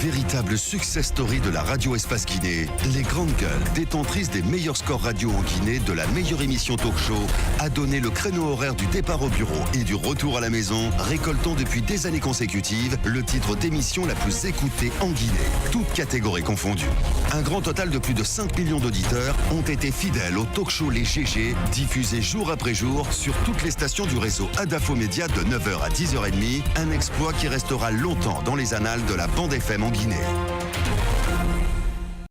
Véritable success story de la radio Espace Guinée, les Grandes Gueules, détentrices des meilleurs scores radio en Guinée, de la meilleure émission talk show, a donné le créneau horaire du départ au bureau et du retour à la maison, récoltant depuis des années consécutives le titre d'émission la plus écoutée en Guinée, toutes catégories confondues. Un grand total de plus de 5 millions d'auditeurs ont été fidèles au talk show Les GG, diffusé jour après jour sur toutes les stations du réseau Adafo Média de 9h à 10h30, un exploit qui restera longtemps dans les annales de la bande FM en Guinée.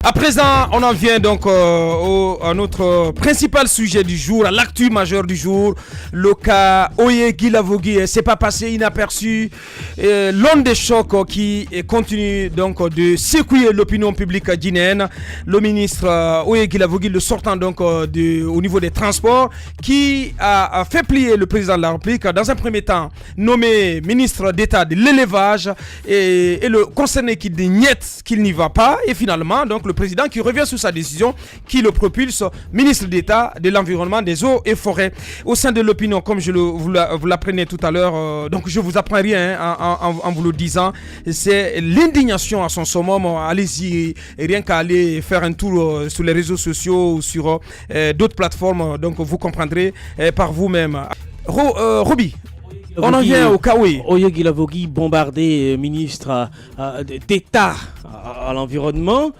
À présent, on en vient donc à notre principal sujet du jour, à l'actu majeur du jour, le cas Oye Guilavogui. C'est pas passé inaperçu. L'onde de choc qui continue donc de secouer l'opinion publique guinéenne. Le ministre Oye Guilavogui, le sortant donc au niveau des transports, qui a fait plier le président de la République, dans un premier temps nommé ministre d'État de l'élevage et le concerné qui dit niet, qu'il n'y va pas, et finalement donc le président qui revient sur sa décision, qui le propulse ministre d'État de l'environnement, des eaux et forêts. Au sein de l'opinion, comme vous l'apprenez tout à l'heure, donc je vous apprends rien en vous le disant, c'est l'indignation à son summum. Allez-y, rien qu'à aller faire un tour sur les réseaux sociaux ou sur d'autres plateformes, donc vous comprendrez par vous-même. Roby, on en vient au cas où Oye Guilavogui, bombardé ministre d'État à l'environnement.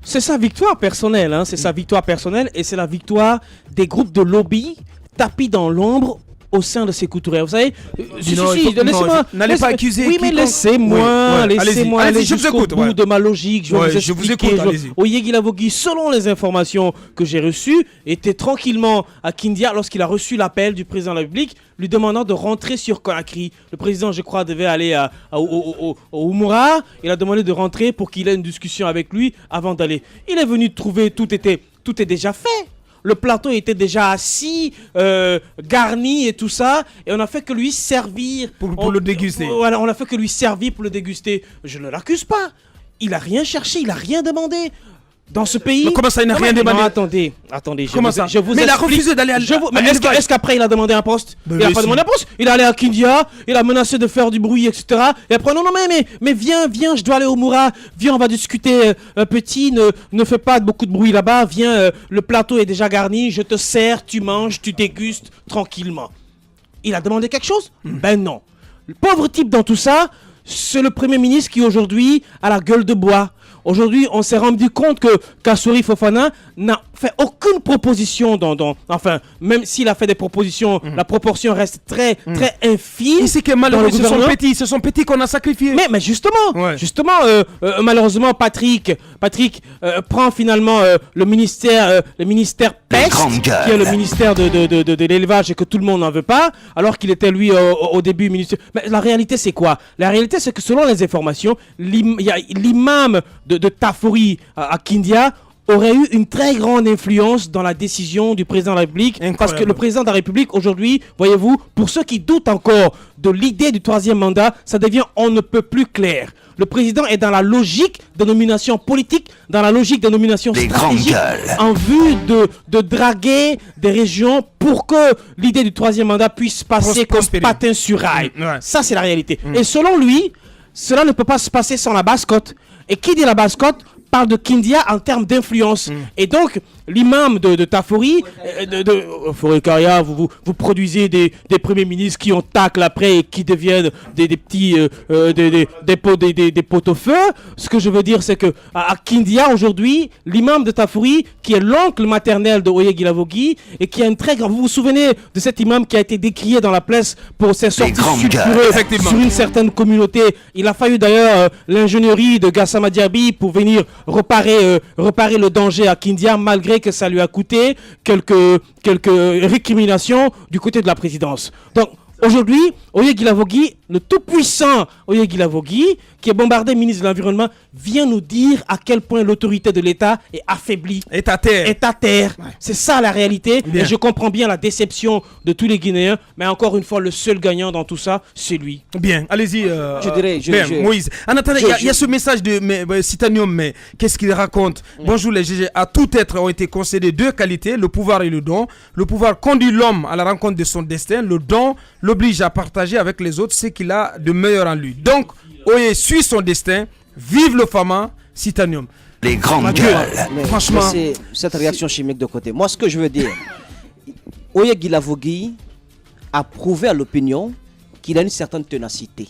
C'est sa victoire personnelle, hein, c'est sa victoire personnelle et c'est la victoire des groupes de lobby tapis dans l'ombre au sein de ces couturiers. Vous savez, laissez-moi. N'allez pas accuser. Oui, mais laissez-moi aller jusqu'au bout de ma logique. Je vous écoute, allez-y. Oye Guilavogui, selon les informations que j'ai reçues, était tranquillement à Kindia lorsqu'il a reçu l'appel du président de la République lui demandant de rentrer sur Conakry. Le président, je crois, devait aller au Oumoura. Il a demandé de rentrer pour qu'il ait une discussion avec lui avant d'aller. Il est venu trouver tout est déjà fait. Le plateau était déjà assis, garni et tout ça, et on a fait que lui servir pour le déguster. Voilà, on a fait que lui servir pour le déguster. Je ne l'accuse pas. Il a rien cherché, il a rien demandé. Dans ce pays. Mais comment ça, il n'a rien demandé? Non, attendez. Comment ça? Je vous mais explique. il a refusé d'aller à est-ce qu'après il a demandé un poste? Il n'a pas demandé un poste. Il est allé à Kindia, il a menacé de faire du bruit, etc. Et après, non, mais viens, je dois aller au Moura. Viens, on va discuter, petit, ne fais pas beaucoup de bruit là-bas. Viens, le plateau est déjà garni, je te sers, tu manges, tu dégustes tranquillement. Il a demandé quelque chose? Ben non. Le pauvre type dans tout ça, c'est le Premier ministre qui aujourd'hui a la gueule de bois. Aujourd'hui, on s'est rendu compte que Kassory Fofana n'a fait aucune proposition enfin, même s'il a fait des propositions, la proportion reste très infime. Et c'est que malheureusement, ce sont petits qu'on a sacrifiés. Mais justement, malheureusement, Patrick prend finalement le ministère PES, qui est le ministère de l'élevage et que tout le monde n'en veut pas, alors qu'il était lui au début ministre. Mais la réalité, c'est quoi? La réalité, c'est que selon les informations, l'imam de Tafori à Kindia aurait eu une très grande influence dans la décision du président de la République. Incroyable. Parce que le président de la République aujourd'hui, voyez-vous, pour ceux qui doutent encore de l'idée du troisième mandat, ça devient on ne peut plus clair. Le président est dans la logique de nomination politique, dans la logique de nomination stratégique, en vue de draguer des régions pour que l'idée du troisième mandat puisse passer comme patin sur rail. Ça, c'est la réalité. Et selon lui, cela ne peut pas se passer sans la basse-côte. Et qui dit la basse-côte parle de Kindia en termes d'influence. Et donc, l'imam de Tafori, Forekaria, vous produisez des premiers ministres qui ont tacle après et qui deviennent des petits des pots au feu. Ce que je veux dire, c'est que à Kindia aujourd'hui, l'imam de Tafori, qui est l'oncle maternel de Oye Guilavogui et qui a une très grande. Vous vous souvenez de cet imam qui a été décrié dans la presse pour ses sorties sulfureuses sur une certaine communauté. Il a fallu d'ailleurs l'ingénierie de Gassama Diaby pour venir reparer le danger à Kindia, malgré que ça lui a coûté quelques récriminations du côté de la présidence. Donc aujourd'hui, Oye Guilavogui, le tout-puissant Oye Guilavogui, qui est bombardé ministre de l'Environnement, vient nous dire à quel point l'autorité de l'État est affaiblie. Est à terre. Ouais. C'est ça la réalité. Bien. Et je comprends bien la déception de tous les Guinéens. Mais encore une fois, le seul gagnant dans tout ça, c'est lui. Bien, allez-y. Moïse. En attendant, il y a ce message de Citanium, mais qu'est-ce qu'il raconte? Bonjour les GG. À tout être ont été concédés deux qualités, le pouvoir et le don. Le pouvoir conduit l'homme à la rencontre de son destin. Le don l'oblige à partager avec les autres ce qu'il a de meilleur en lui. Donc, Oye suit son destin, Vive le Fama Titanium. Les grandes gueules. Franchement, c'est cette réaction chimique de côté. Moi, ce que je veux dire, Oye Guilavogui a prouvé à l'opinion qu'il a une certaine ténacité.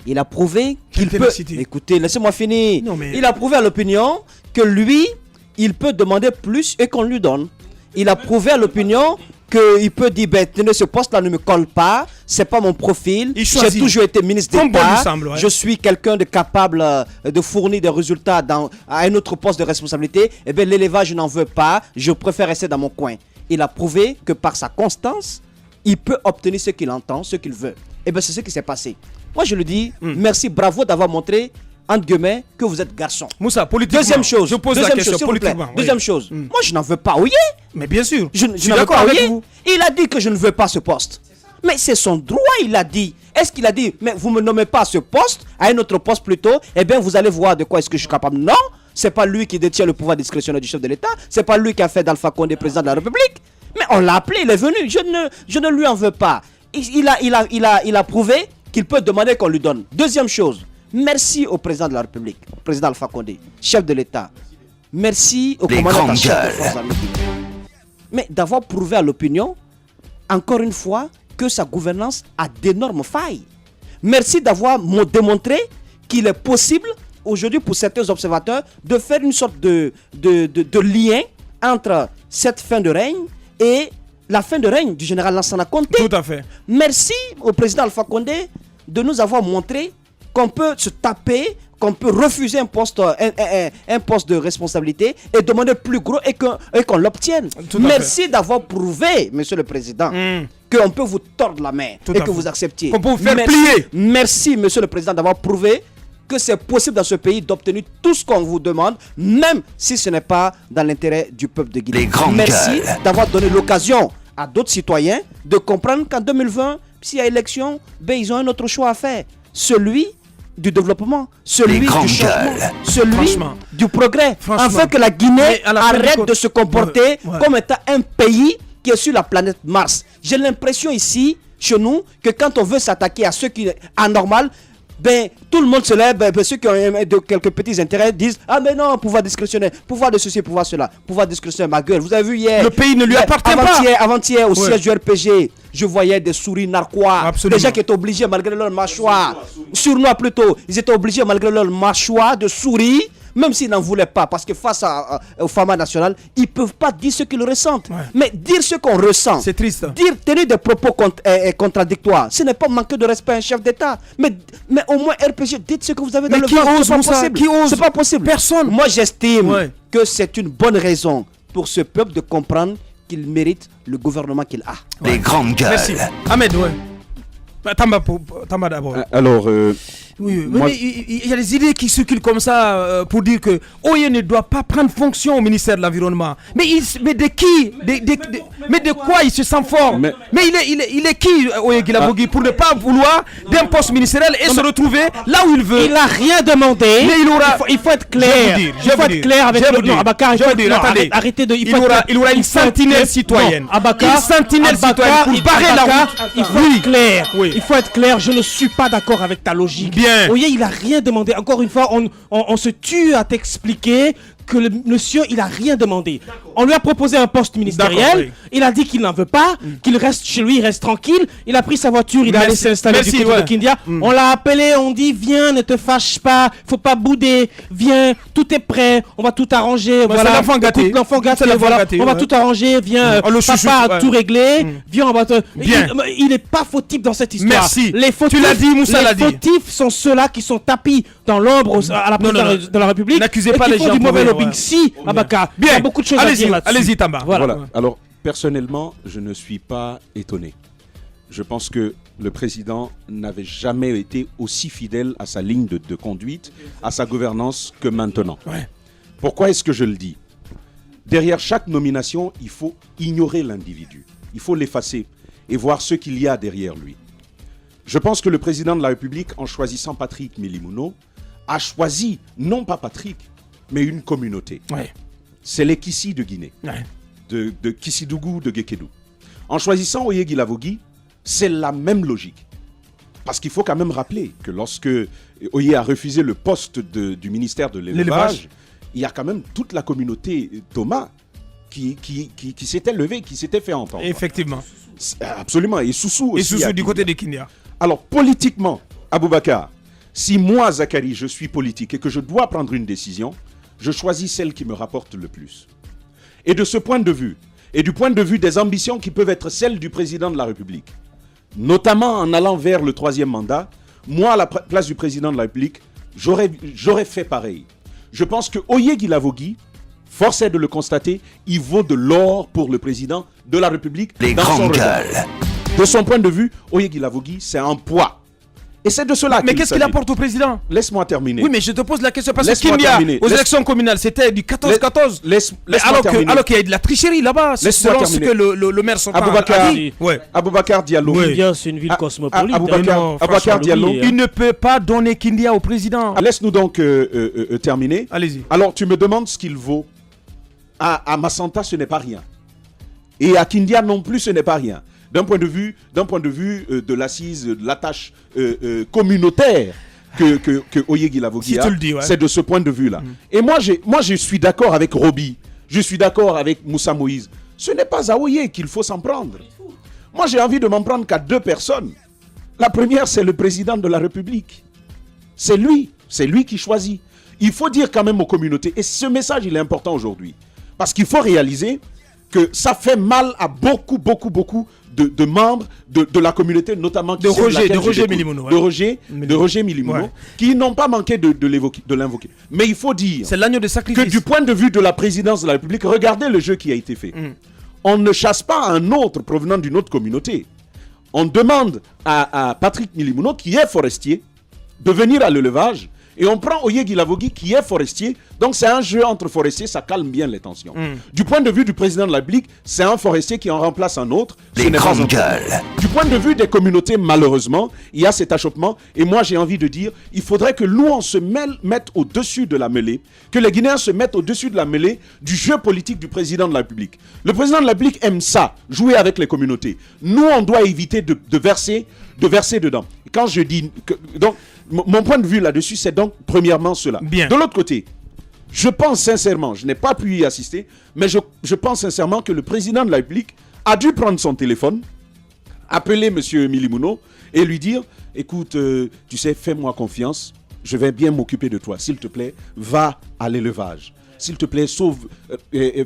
Il a prouvé qu'il peut... Écoutez, laissez-moi finir. Il a prouvé à l'opinion que lui, il peut demander plus et qu'on lui donne. Il a prouvé à l'opinion qu'il peut dire, tenez, ce poste-là ne me colle pas, c'est pas mon profil, j'ai toujours été ministre d'État, je suis quelqu'un de capable de fournir des résultats à un autre poste de responsabilité, et bien l'élevage, je n'en veux pas, je préfère rester dans mon coin. Il a prouvé que par sa constance, il peut obtenir ce qu'il entend, ce qu'il veut. Et bien c'est ce qui s'est passé. Moi je le dis, merci, bravo d'avoir montré, entre guillemets, que vous êtes garçon. Moussa, politiquement, deuxième chose, je pose la question politiquement. Deuxième chose, moi je n'en veux pas, oui. Mais bien sûr, je n'en veux pas, oui. Il a dit que je ne veux pas ce poste. Mais c'est son droit, il a dit. Est-ce qu'il a dit, mais vous ne me nommez pas à ce poste, à un autre poste plutôt, eh bien vous allez voir de quoi est-ce que je suis capable. Non, c'est pas lui qui détient le pouvoir discrétionnaire du chef de l'État, c'est pas lui qui a fait d'Alpha Condé président de la République. Mais on l'a appelé, il est venu, je ne lui en veux pas. Il a prouvé qu'il peut demander qu'on lui donne. Deuxième chose, merci au président de la République, président Alpha Condé, chef de l'État. Merci au commandant chef des forces armées. Mais d'avoir prouvé à l'opinion, encore une fois, que sa gouvernance a d'énormes failles. Merci d'avoir démontré qu'il est possible, aujourd'hui pour certains observateurs, de faire une sorte de lien entre cette fin de règne et la fin de règne du général Lansana Conté. Tout à fait. Merci au président Alpha Condé de nous avoir montré qu'on peut se taper, qu'on peut refuser un poste de responsabilité et demander plus gros et qu'on l'obtienne. Merci d'avoir prouvé, monsieur le président, qu'on peut vous tordre la main et que vous acceptiez. Qu'on peut vous faire plier. Merci, monsieur le président, d'avoir prouvé que c'est possible dans ce pays d'obtenir tout ce qu'on vous demande, même si ce n'est pas dans l'intérêt du peuple de Guinée. Merci d'avoir donné l'occasion à d'autres citoyens de comprendre qu'en 2020, s'il y a élection, ils ont un autre choix à faire. Celui du développement, celui du changement, celui du progrès. Afin que la Guinée arrête de se comporter comme étant un pays qui est sur la planète Mars. J'ai l'impression ici, chez nous, que quand on veut s'attaquer à ce qui est anormal, tout le monde se lève, ceux qui ont quelques petits intérêts disent « Ah mais non, pouvoir discrétionnaire, pouvoir de ceci, pouvoir cela, pouvoir discrétionnaire, ma gueule. » Vous avez vu hier, le pays ne lui appartient pas. Avant-hier, au siège du RPG, je voyais des souris narquois, des gens qui étaient obligés malgré leur mâchoire, sournois plutôt, ils étaient obligés malgré leur mâchoire de souris, même s'ils n'en voulaient pas, parce que face au Fama national, ils ne peuvent pas dire ce qu'ils ressentent. Mais dire ce qu'on ressent, c'est triste. Tenir des propos contradictoires, ce n'est pas manquer de respect à un chef d'État. Mais au moins RPG, dites ce que vous avez dans le ventre. C'est pas possible. Personne. Moi j'estime que c'est une bonne raison pour ce peuple de comprendre qu'il mérite le gouvernement qu'il a. Les grandes gueules. Merci. Ahmed, Tamba d'abord. Alors, oui, mais il y a des idées qui circulent comme ça pour dire que Oye ne doit pas prendre fonction au ministère de l'Environnement. Mais de qui mais de quoi il se sent fort? Mais il est qui Oye Guilavogui pour ne pas vouloir d'un poste ministériel et se retrouver là où il veut? Il n'a rien demandé. Mais il faut être clair. Il faut être clair avec le nom. Abakar, arrêtez de. Il aura une sentinelle citoyenne. Abakar, une sentinelle citoyenne pour barrer la route. Il faut être clair. Il faut être clair. Je ne suis pas d'accord avec ta logique. Oye, il a rien demandé. Encore une fois, on se tue à t'expliquer que le monsieur, il a rien demandé. On lui a proposé un poste ministériel. Il a dit qu'il n'en veut pas, qu'il reste chez lui, il reste tranquille. Il a pris sa voiture, il est allé s'installer du côté de Kindia. On l'a appelé, on dit viens, ne te fâche pas, faut pas bouder, viens, tout est prêt, on va tout arranger. Voilà, c'est l'enfant gâté. L'enfant gâté, voilà, on va tout arranger, viens, papa a tout réglé, viens, on va te... Il n'est pas fautif dans cette histoire. Merci. Tu l'as dit, Moussa l'a dit. Les fautifs sont ceux-là qui sont tapis dans l'ombre à la présidence de la République. N'accusez pas les gens. Si, Abaka, il y a beaucoup de choses à dire là-dessus. Allez-y, Tamba. Voilà. Alors, personnellement, je ne suis pas étonné. Je pense que le président n'avait jamais été aussi fidèle à sa ligne de conduite, à sa gouvernance que maintenant. Pourquoi est-ce que je le dis? Derrière chaque nomination, il faut ignorer l'individu. Il faut l'effacer et voir ce qu'il y a derrière lui. Je pense que le président de la République, en choisissant Patrick Milimono, a choisi non pas Patrick, mais une communauté. C'est les Kissi de Guinée, de Kissidougou, de Guékédou. En choisissant Oye Guilavogui, c'est la même logique. Parce qu'il faut quand même rappeler que lorsque Oye a refusé le poste du ministère de l'élevage, il y a quand même toute la communauté Thomas qui s'était levée, qui s'était fait entendre. Effectivement. Absolument. Et Soussou aussi. Et Soussou du côté de Kindia. Alors, politiquement, Aboubacar, si moi, Zachary, je suis politique et que je dois prendre une décision, je choisis celle qui me rapporte le plus. Et de ce point de vue, et du point de vue des ambitions qui peuvent être celles du président de la République, notamment en allant vers le 3e mandat, moi, à la place du président de la République, j'aurais fait pareil. Je pense que Oye Guilavogui, force est de le constater, il vaut de l'or pour le président de la République. Les grandes gueules. De son point de vue, Oye Guilavogui, c'est un poids. Et c'est de cela Mais qu'est-ce qu'il apporte au président? Laisse-moi terminer. Oui, mais je te pose la question parce que Kindia, aux élections communales, c'était du 14-14. Alors qu'il y a de la tricherie là-bas, selon ce que le maire sortant a dit. Aboubacar Diallo. Kindia, c'est une ville cosmopolite. Aboubacar Diallo. Il ne peut pas donner Kindia au président. Laisse-nous donc terminer. Allez-y. Alors, tu me demandes ce qu'il vaut. À Massanta, ce n'est pas rien. Et à Kindia non plus, ce n'est pas rien. D'un point de vue de l'assise, de la tâche communautaire que Oye Guilavogui a, c'est de ce point de vue-là. Et moi, je suis d'accord avec Roby, je suis d'accord avec Moussa Moïse. Ce n'est pas à Oye qu'il faut s'en prendre. Moi, j'ai envie de m'en prendre qu'à 2 personnes. La première, c'est le président de la République. C'est lui qui choisit. Il faut dire quand même aux communautés, et ce message, il est important aujourd'hui, parce qu'il faut réaliser que ça fait mal à beaucoup de membres de la communauté, notamment de Roger Milimono, de Roger Milimono, qui n'ont pas manqué de l'invoquer. Mais il faut dire que du point de vue de la présidence de la République, regardez le jeu qui a été fait. On ne chasse pas un autre provenant d'une autre communauté. On demande à Patrick Milimono, qui est forestier, de venir à l'élevage. Et on prend Oye Guilavogui qui est forestier. Donc c'est un jeu entre forestiers, ça calme bien les tensions. Du point de vue du président de la République, c'est un forestier qui en remplace un autre. Les grandes gueules. Du point de vue des communautés, malheureusement, il y a cet achoppement. Et moi j'ai envie de dire, il faudrait que nous on se mette au-dessus de la mêlée, que les Guinéens se mettent au-dessus de la mêlée du jeu politique du président de la République. Le président de la République aime ça, jouer avec les communautés. Nous on doit éviter de verser dedans. Et quand je dis... donc, mon point de vue là-dessus, c'est donc premièrement cela. Bien. De l'autre côté, je pense sincèrement, je n'ai pas pu y assister, mais je pense sincèrement que le président de la République a dû prendre son téléphone, appeler M. Milimono et lui dire, écoute, tu sais, fais-moi confiance, je vais bien m'occuper de toi. S'il te plaît, va à l'élevage. S'il te plaît,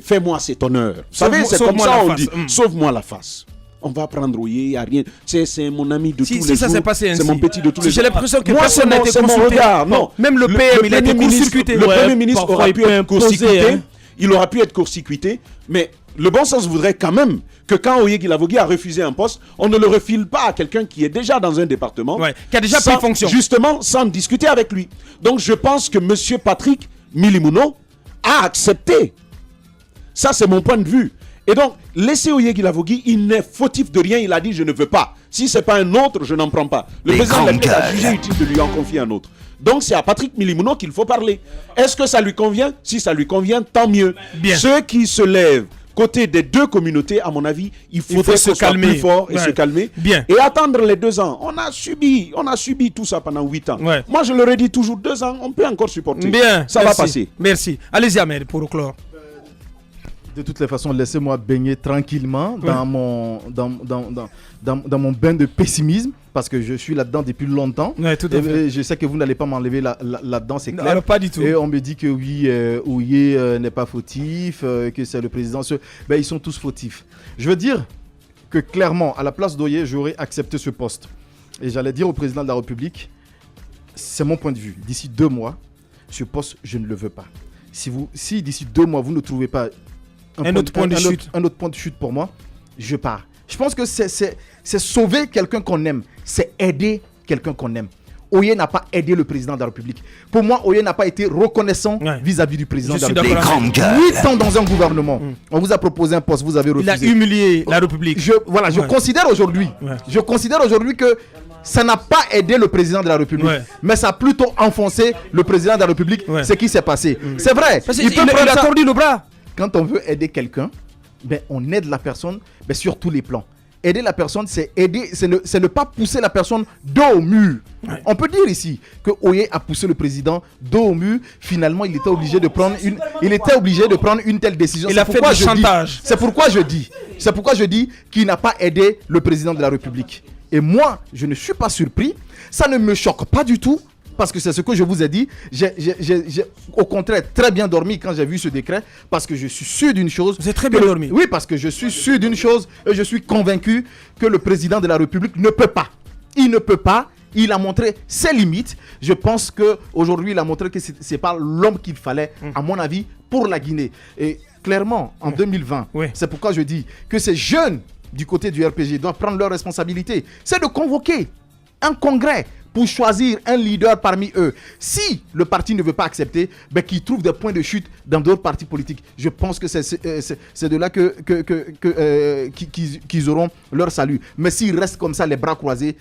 fais-moi cet honneur. Vous savez, c'est comme ça on dit, sauve-moi la face. On va prendre Oye, il n'y a rien. C'est mon ami de tous les jours. Ça s'est passé ainsi. C'est mon petit de tous les jours. J'ai l'impression que moi, personne n'a été consulté. Mon regard. Non. Même le PM, il a été court-circuité. Le Premier ministre aurait pu être court-circuité. Il aura pu être court-circuité. Mais le bon sens voudrait quand même que quand Oye Guilavogui a refusé un poste, on ne le refile pas à quelqu'un qui est déjà dans un département. Qui a déjà pris fonction. Justement, sans discuter avec lui. Donc je pense que M. Patrick Milimono a accepté. Ça, c'est mon point de vue. Et donc, laissez Oye Guilavogui, il n'est fautif de rien, il a dit je ne veux pas. Si ce n'est pas un autre, je n'en prends pas. Le président de la République a jugé utile de lui en confier un autre. Donc c'est à Patrick Milimono qu'il faut parler. Est-ce que ça lui convient? Si ça lui convient, tant mieux. Bien. Ceux qui se lèvent côté des 2 communautés, à mon avis, il faudrait se calmer plus fort et se calmer. Bien. Et attendre les 2 ans. On a subi tout ça pendant 8 ans. Moi je leur ai dit toujours 2 ans, on peut encore supporter. Bien. Ça va passer. Merci. Allez-y Ahmed pour clore. De toutes les façons, laissez-moi baigner tranquillement dans mon bain de pessimisme, parce que je suis là-dedans depuis longtemps. Tout à fait. Je sais que vous n'allez pas m'enlever là-dedans, c'est clair. Alors, pas du tout. Et on me dit que oui, Oye n'est pas fautif, que c'est le président. Ben, ils sont tous fautifs. Je veux dire que clairement, à la place d'Oye, j'aurais accepté ce poste. Et j'allais dire au président de la République, c'est mon point de vue. D'ici 2 mois, ce poste, je ne le veux pas. Si d'ici 2 mois, vous ne trouvez pas un autre point de chute pour moi, je pars. Je pense que c'est sauver quelqu'un qu'on aime, c'est aider quelqu'un qu'on aime. Oye n'a pas aidé le président de la République. Pour moi, Oye n'a pas été reconnaissant vis-à-vis du président de la République. 8 ans dans un gouvernement, on vous a proposé un poste, vous avez refusé. Il a humilié la République. Je considère aujourd'hui que ça n'a pas aidé le président de la République, mais ça a plutôt enfoncé le président de la République. Ce qui s'est passé. C'est vrai. Il a tordu le bras. Quand on veut aider quelqu'un, ben, on aide la personne sur tous les plans. aider la personne, c'est ne pas pousser la personne dos au mur. On peut dire ici que Oye a poussé le président dos au mur. Finalement, il était obligé de prendre une telle décision. Il a fait du chantage. C'est pourquoi je dis qu'il n'a pas aidé le président de la République. Et moi, je ne suis pas surpris. Ça ne me choque pas du tout. Parce que c'est ce que je vous ai dit. J'ai au contraire très bien dormi quand j'ai vu ce décret. Parce que je suis sûr d'une chose. Vous avez très bien dormi. Oui, parce que je suis sûr d'une chose. Et je suis convaincu que le président de la République ne peut pas. Il ne peut pas. Il a montré ses limites. Je pense qu'aujourd'hui, il a montré que ce n'est pas l'homme qu'il fallait, à mon avis, pour la Guinée. Et clairement, en 2020, c'est pourquoi je dis que ces jeunes du côté du RPG doivent prendre leurs responsabilités. C'est de convoquer un congrès pour choisir un leader parmi eux. Si le parti ne veut pas accepter, qu'ils trouvent des points de chute dans d'autres partis politiques. Je pense que c'est de là qu'ils auront leur salut. Mais s'ils restent comme ça, les bras croisés,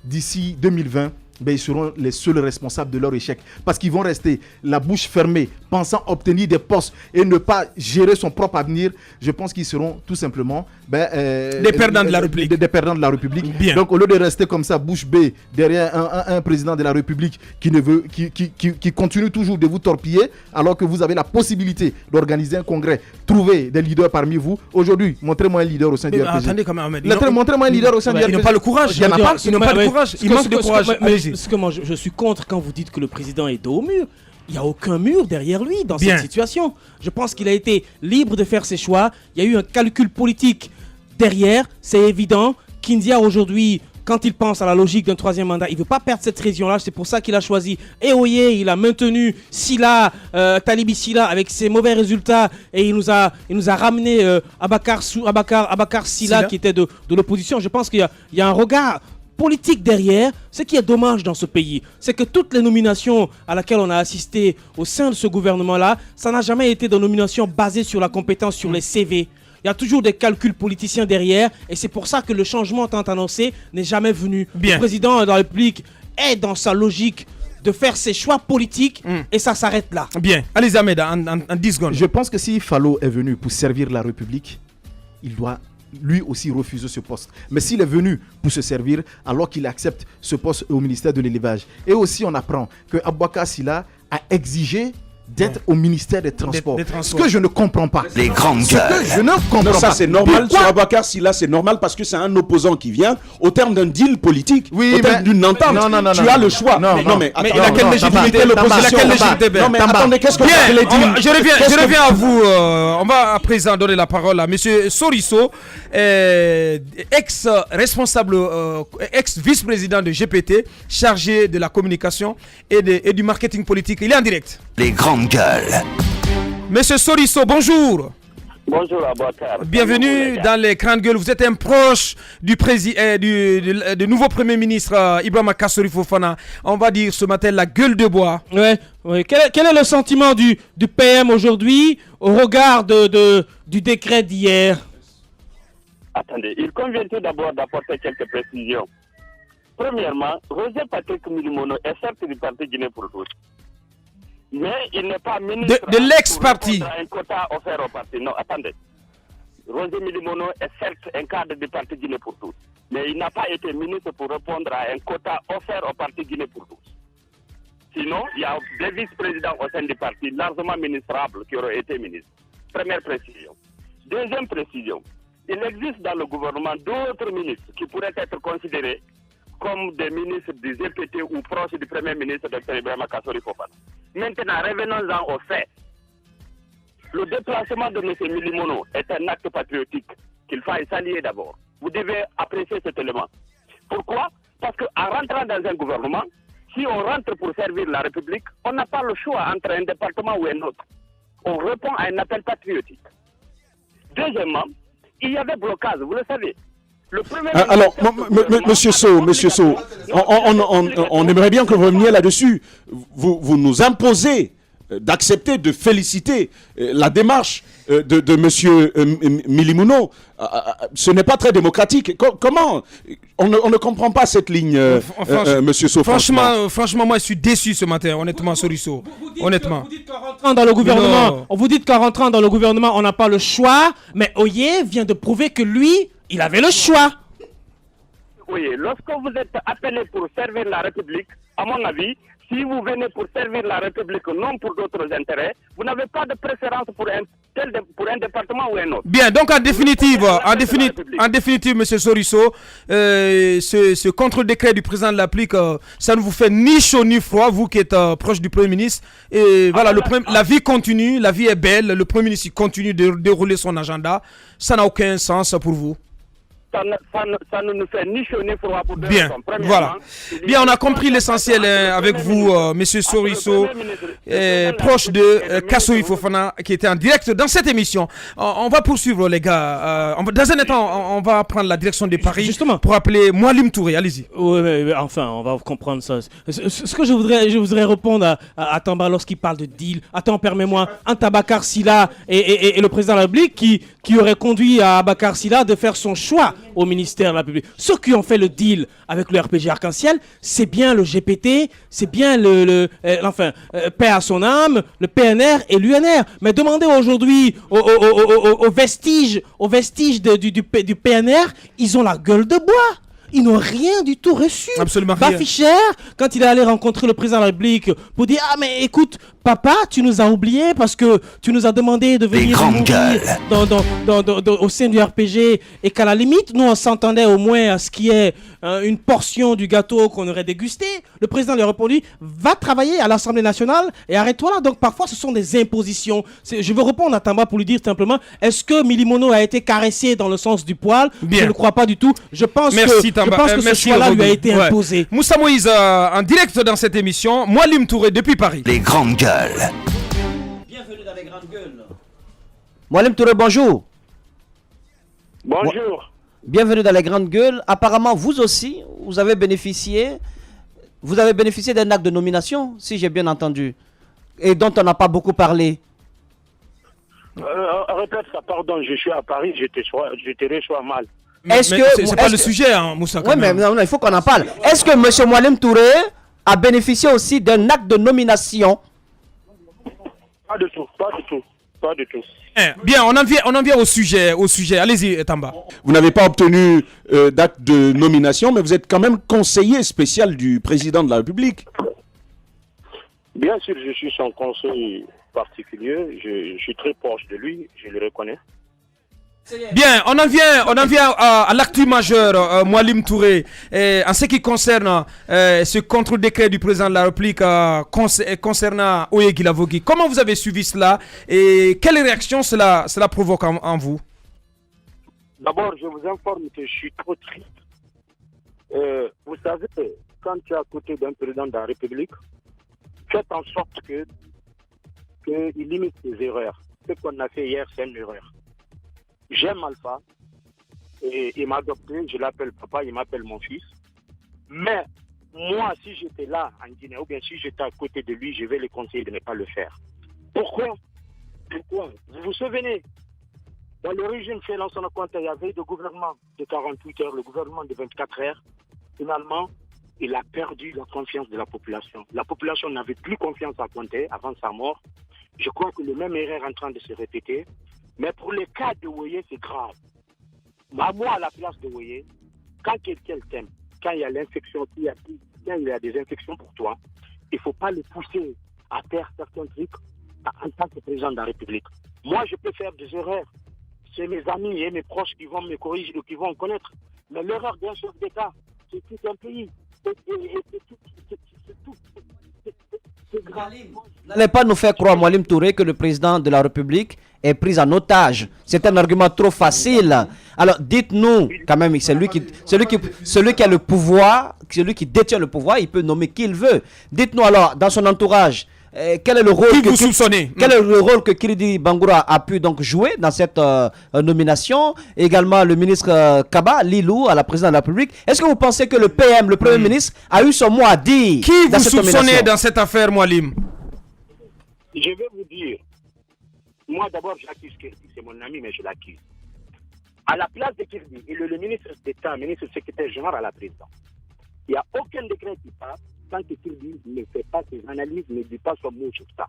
d'ici 2020, ils seront les seuls responsables de leur échec. Parce qu'ils vont rester la bouche fermée, pensant obtenir des postes et ne pas gérer son propre avenir. Je pense qu'ils seront tout simplement des perdants de la République. Des perdants de la République. Bien. Donc au lieu de rester comme ça, bouche bée, derrière un président de la République qui continue toujours de vous torpiller, alors que vous avez la possibilité d'organiser un congrès, trouver des leaders parmi vous. Aujourd'hui, montrez-moi un leader au sein du RPG. Attendez quand même, Ahmed. Montrez-moi un leader au sein du RPG. Ils n'ont pas le courage. Il n'y en a pas. Ils n'ont pas le courage. Ils manquent de courage. Parce que moi, je suis contre quand vous dites que le président est dos au mur. Il n'y a aucun mur derrière lui dans cette situation. Je pense qu'il a été libre de faire ses choix. Il y a eu un calcul politique derrière. C'est évident. Kindia, aujourd'hui, quand il pense à la logique d'un troisième mandat, il ne veut pas perdre cette région-là. C'est pour ça qu'il a choisi Eoye. Il a maintenu Silla, Talibi Silla avec ses mauvais résultats. Et il nous a ramené Abakar Silla qui était de l'opposition. Je pense qu'il y a un regard politique derrière. Ce qui est dommage dans ce pays, c'est que toutes les nominations à laquelle on a assisté au sein de ce gouvernement-là, ça n'a jamais été des nominations basées sur la compétence, sur les CV. Il y a toujours des calculs politiciens derrière et c'est pour ça que le changement tant annoncé n'est jamais venu. Bien. Le président de la République est dans sa logique de faire ses choix politiques et ça s'arrête là. Bien. Allez Ahmed, en 10 secondes. Je pense que si Fallo est venu pour servir la République, il doit lui aussi refuser ce poste. Mais s'il est venu pour se servir, alors qu'il accepte ce poste au ministère de l'élevage. Et aussi on apprend que Aboubacar Silla a exigé d'être au ministère des Transports. Ce que je ne comprends pas. Les grandes gueules. Ce que je ne comprends pas. Ça c'est normal. Sur Aboubacar Silla, c'est normal parce que c'est un opposant qui vient au terme d'un deal politique, au terme d'une entente. Tu as le choix. Mais il a quelle légitimité l'opposition? Non mais attendez, qu'est-ce que vous voulez dire? Je reviens à vous. On va à présent donner la parole à monsieur Soriso, ex-responsable, ex-vice-président de GPT, chargé de la communication et du marketing politique. Il est en direct. Les grandes gueules. Monsieur Soriso, bonjour. Bonjour Aboubacar. Bienvenue dans les grandes gueules. Vous êtes un proche du nouveau Premier ministre Ibrahima Kassori Fofana. On va dire ce matin la gueule de bois. Ouais. Quel est le sentiment du PM aujourd'hui au regard du décret d'hier? Attendez, il convient tout d'abord d'apporter quelques précisions. Premièrement, Roger Patrick Milimono est certes du parti Guinée pour tous. Mais il n'est pas ministre de l'ex-parti. Un quota offert au parti. Non, attendez. Roger Milimono est certes un cadre du parti Guinée pour tous. Mais il n'a pas été ministre pour répondre à un quota offert au parti Guinée pour tous. Sinon, il y a des vice-présidents au sein du parti largement ministrables qui auraient été ministres. Première précision. Deuxième précision. Il existe dans le gouvernement d'autres ministres qui pourraient être considérés comme des ministres du GPT ou proches du Premier ministre Dr Ibrahima Kassori Fofana. Maintenant, revenons-en aux faits. Le déplacement de M. Milimono est un acte patriotique qu'il faille saluer d'abord. Vous devez apprécier cet élément. Pourquoi? Parce qu'en rentrant dans un gouvernement, si on rentre pour servir la République, on n'a pas le choix entre un département ou un autre. On répond à un appel patriotique. Deuxièmement, il y avait blocage, vous le savez. Alors, monsieur So, on aimerait bien que vous reveniez là-dessus. Vous nous imposez d'accepter, de féliciter la démarche de monsieur Milimono. Ce n'est pas très démocratique. Comment on ne comprend pas cette ligne, monsieur So. Franchement, moi, je suis déçu ce matin, honnêtement, Soriso. Honnêtement. Vous dites qu'en rentrant dans le gouvernement, on n'a pas le choix, mais Oye vient de prouver que lui il avait le choix. Oui, lorsque vous êtes appelé pour servir la République, à mon avis, si vous venez pour servir la République, non pour d'autres intérêts, vous n'avez pas de préférence pour un département ou un autre. Bien, donc en définitive, M. Soriso, ce contre-décret du président de l'Applique, ça ne vous fait ni chaud ni froid, vous qui êtes proche du Premier ministre. Et voilà, la vie continue, la vie est belle, le Premier ministre continue de dérouler son agenda. Ça n'a aucun sens pour vous. Ça ne nous fait ni chaud ni froid pour deux Bien, voilà. Bien, on a compris l'essentiel avec vous, Monsieur Soriso, proche de Kassoui Fofana, qui était en direct dans cette émission. On va poursuivre, les gars. Dans un instant, on va prendre la direction de Paris. Justement. Pour appeler Moualim Touré. Allez-y. Oui, mais enfin, on va comprendre ça. Ce que je voudrais répondre à Tamba lorsqu'il parle de deal. Attends, permets-moi. Anta Bakar Silla et le président de la République qui aurait conduit à Bakar Silla de faire son choix au ministère de la République. Ceux qui ont fait le deal avec le RPG Arc-en-Ciel, c'est bien le GPT, c'est bien paix à son âme, le PNR et l'UNR. Mais demandez aujourd'hui aux vestiges du PNR, ils ont la gueule de bois. Ils n'ont rien du tout reçu. Absolument rien. Fischer, quand il est allé rencontrer le président de la République pour dire « Ah mais écoute, papa, tu nous as oubliés parce que tu nous as demandé de venir au sein du RPG et qu'à la limite, nous on s'entendait au moins à ce qui est une portion du gâteau qu'on aurait dégusté. » Le président lui a répondu « Va travailler à l'Assemblée nationale et arrête-toi là. » Donc parfois ce sont des impositions. Je veux répondre à Tamba pour lui dire simplement « Est-ce que Milimono a été caressé dans le sens du poil ?» Je ne crois pas du tout. Je pense que ce choix-là lui a été imposé. Moussa Moïse, en direct dans cette émission, Moualim Touré depuis Paris. Les grandes gueules. Bienvenue dans les grandes gueules. Moualim Touré, bonjour. Bonjour. Bienvenue dans les grandes gueules. Apparemment, vous aussi, vous avez bénéficié d'un acte de nomination, si j'ai bien entendu, et dont on n'a pas beaucoup parlé. Répète ça, pardon, je suis à Paris, je te reçois mal. C'est pas le sujet, hein, Moussa. Oui, mais non, il faut qu'on en parle. Est-ce que M. Moualim Touré a bénéficié aussi d'un acte de nomination? Pas du tout. Bien, on en vient au sujet. Allez-y, Tamba. Vous n'avez pas obtenu d'acte de nomination, mais vous êtes quand même conseiller spécial du président de la République. Bien sûr, je suis son conseiller particulier. Je suis très proche de lui, je le reconnais. Bien, on en vient à l'actu majeur, Moualim Touré, en ce qui concerne ce contre-décret du président de la République concernant Oye Guilavogui. Comment vous avez suivi cela et quelle réaction cela provoque en vous? D'abord, je vous informe que je suis trop triste. Vous savez, quand tu es à côté d'un président de la République, faites en sorte qu'il limite ses erreurs. Ce qu'on a fait hier, c'est une erreur. J'aime Alpha, et il m'a adopté, je l'appelle papa, il m'appelle mon fils. Mais moi, si j'étais là en Guinée, ou bien si j'étais à côté de lui, je vais le conseiller de ne pas le faire. Pourquoi? Vous vous souvenez, dans le régime fait l'ancien compte, il y avait le gouvernement de 48 heures, le gouvernement de 24 heures. Finalement, il a perdu la confiance de la population. La population n'avait plus confiance à Conté avant sa mort. Je crois que le même erreur est en train de se répéter. Mais pour le cas de Woyé, c'est grave. Moi, à la place de Woyé, quand quelqu'un t'aime, quand il y a l'infection, quand il y a des infections pour toi, il ne faut pas le pousser à faire certains trucs en tant que président de la République. Moi, je peux faire des erreurs. C'est mes amis et mes proches qui vont me corriger, qui vont me connaître. Mais l'erreur d'un chef d'État, c'est tout un pays. C'est tout. N'allez pas nous faire croire, Moualim Touré, que le président de la République est pris en otage. C'est un argument trop facile. Alors dites-nous, quand même, celui qui a le pouvoir, celui qui détient le pouvoir, il peut nommer qui il veut. Dites-nous alors, dans son entourage, quel est le rôle que Kiridi Bangoura a pu donc jouer dans cette nomination? Également le ministre Kaba Lilou à la présidence de la République. Est-ce que vous pensez que le PM, le Premier ministre, a eu son mot à dire? Qui vous soupçonnez dans cette affaire, Moualim? Je vais vous dire, moi d'abord j'accuse Kirdi, c'est mon ami, mais je l'accuse. À la place de Kirdi, il est le ministre d'État, ministre secrétaire général à la présidence. Il n'y a aucun décret qui passe tant que Kirdi ne fait pas ses analyses, ne dit pas son mot sur ça.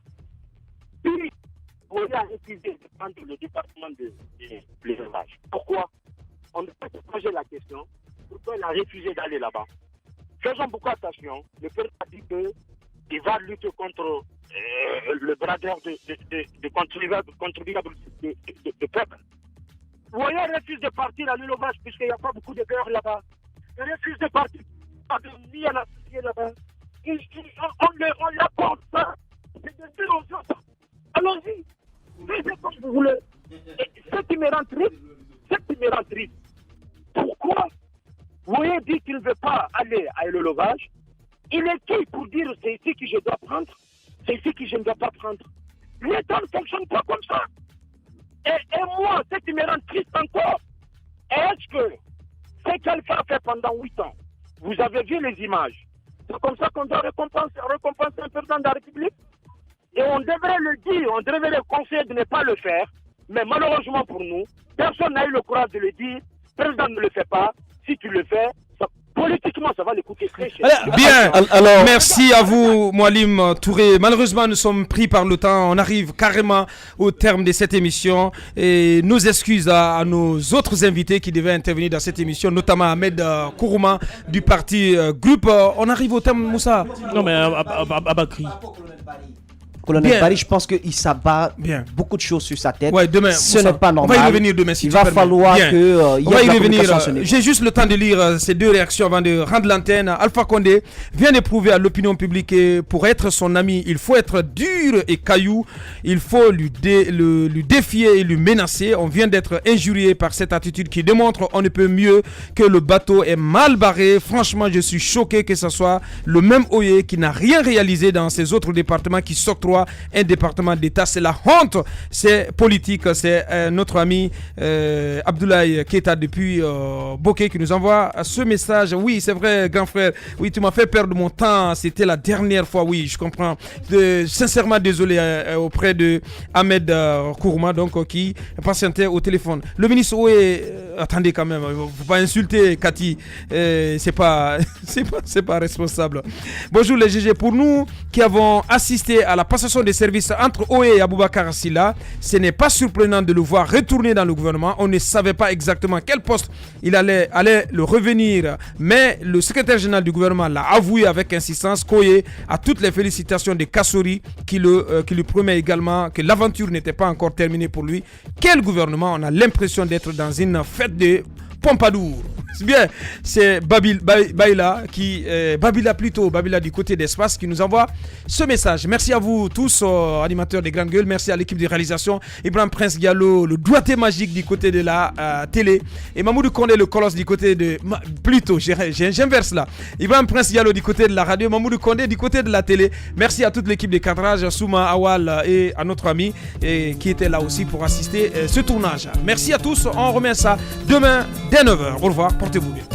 Puis, on a refusé de prendre le département de l'élevage. Pourquoi? on doit se poser la question pourquoi il a refusé d'aller là-bas. Faisons beaucoup attention. Le père a dit qu'il va lutter contre le bradeur de contribuables de peuple. Vous voyez, il refuse de partir à l'élevage puisqu'il n'y a pas beaucoup de beurre là-bas. Il refuse de partir à vie à la société là-bas. On l'apporte ça. C'est de dire aux autres, allons-y, faites comme vous voulez. Et ce qui me rend triste, pourquoi vous voyez dit qu'il ne veut pas aller à l'élevage? Il est qui pour dire c'est ici que je dois prendre, c'est ici que je ne dois pas prendre? L'État ne fonctionne pas comme ça. Et moi, ce qui me rend triste encore, est-ce que ce qu'Alpha a fait pendant 8 ans, vous avez vu les images? C'est comme ça qu'on doit récompenser un président de la République. Et on devrait le dire, on devrait le conseiller de ne pas le faire. Mais malheureusement pour nous, personne n'a eu le courage de le dire. Le président ne le fait pas. Si tu le fais, politiquement, ça va le coûter très cher. Bien, merci à vous, Moualim Touré. Malheureusement, nous sommes pris par le temps. On arrive carrément au terme de cette émission. Et nos excuses à nos autres invités qui devaient intervenir dans cette émission, notamment Ahmed Kourouma du parti Groupe. On arrive au terme, Moussa. Non, mais Abakri. Colonel Barry, je pense qu'il s'abat beaucoup de choses sur sa tête. Ouais, demain, ce n'est pas normal. On va y revenir demain si il va falloir qu'il y ait de la communication à ce niveau. J'ai juste le temps de lire ces deux réactions avant de rendre l'antenne. Alpha Condé vient de prouver à l'opinion publique que pour être son ami, il faut être dur et caillou. Il faut lui défier et lui menacer. On vient d'être injurié par cette attitude qui démontre on ne peut mieux que le bateau est mal barré. Franchement, je suis choqué que ce soit le même Oye qui n'a rien réalisé dans ces autres départements qui s'octroient un département d'État. C'est la honte, c'est politique. C'est notre ami Abdoulaye Keita depuis Bokeh qui nous envoie ce message. Oui, c'est vrai, grand frère. Oui, tu m'as fait perdre mon temps. C'était la dernière fois. Oui, je comprends. Sincèrement désolé auprès de Ahmed Kourouma, donc qui patientait au téléphone. Le ministre Oué, attendez quand même, il ne faut pas insulter Cathy. C'est pas responsable. Bonjour les GG. Pour nous qui avons assisté à la passation des services entre Oye et Aboubakar Silla, ce n'est pas surprenant de le voir retourner dans le gouvernement. On ne savait pas exactement quel poste il allait le revenir, mais le secrétaire général du gouvernement l'a avoué avec insistance qu'Oye a toutes les félicitations de Kassori qui lui promet également que l'aventure n'était pas encore terminée pour lui. Quel gouvernement? On a l'impression d'être dans une fête de Pompadour. C'est bien, c'est Babila du côté d'Espace qui nous envoie ce message. Merci à vous tous, animateurs des Grandes Gueules. Merci à l'équipe de réalisation. Ibrahim Prince Diallo, le doigté magique du côté de la télé. Et Mamoudou Kondé, le colosse du côté de... Plutôt, j'inverse là. Ibrahim Prince Diallo du côté de la radio. Mamoudou Kondé du côté de la télé. Merci à toute l'équipe de cadrage, Souma, Awal et à notre ami qui était là aussi pour assister ce tournage. Merci à tous. On remet ça demain dès 9h. Au revoir. Portez-vous bien.